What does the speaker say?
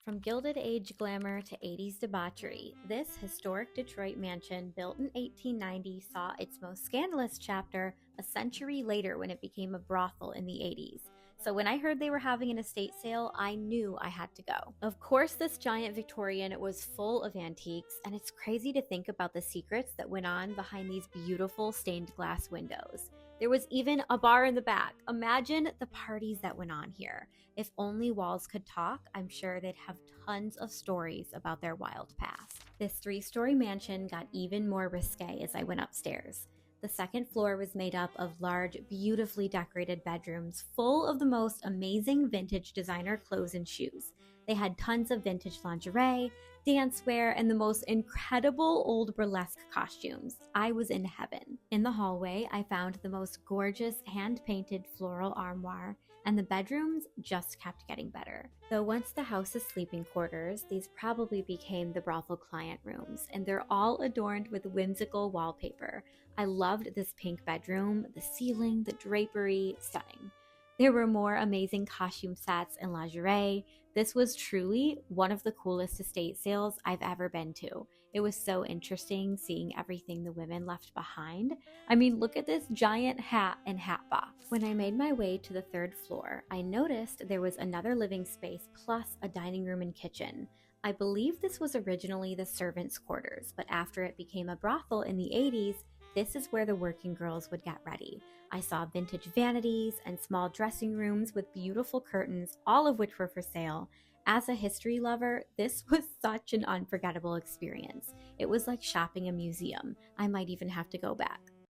From Gilded Age glamour to 80s debauchery, this historic Detroit mansion built in 1890 saw its most scandalous chapter a century later when it became a brothel in the 80s. So when I heard they were having an estate sale, I knew I had to go. Of course, this giant Victorian was full of antiques, and it's crazy to think about the secrets that went on behind these beautiful stained glass windows. There was even a bar in the back. Imagine the parties that went on here. If only walls could talk, I'm sure they'd have tons of stories about their wild past. This three-story mansion got even more risque as I went upstairs. The second floor was made up of large, beautifully decorated bedrooms full of the most amazing vintage designer clothes and shoes. They had tons of vintage lingerie, dancewear, and the most incredible old burlesque costumes. I was in heaven. In the hallway, I found the most gorgeous hand-painted floral armoire, and the bedrooms just kept getting better. Though once the house's sleeping quarters, these probably became the brothel client rooms, and they're all adorned with whimsical wallpaper. I loved this pink bedroom, the ceiling, the drapery, stunning. There were more amazing costume sets and lingerie. This was truly one of the coolest estate sales I've ever been to. It was so interesting seeing everything the women left behind. I mean, look at this giant hat and hat box. When I made my way to the third floor, I noticed there was another living space plus a dining room and kitchen. I believe this was originally the servants' quarters, but after it became a brothel in the 80s, this is where the working girls would get ready. I saw vintage vanities and small dressing rooms with beautiful curtains, all of which were for sale. As a history lover, this was such an unforgettable experience. It was like shopping a museum. I might even have to go back.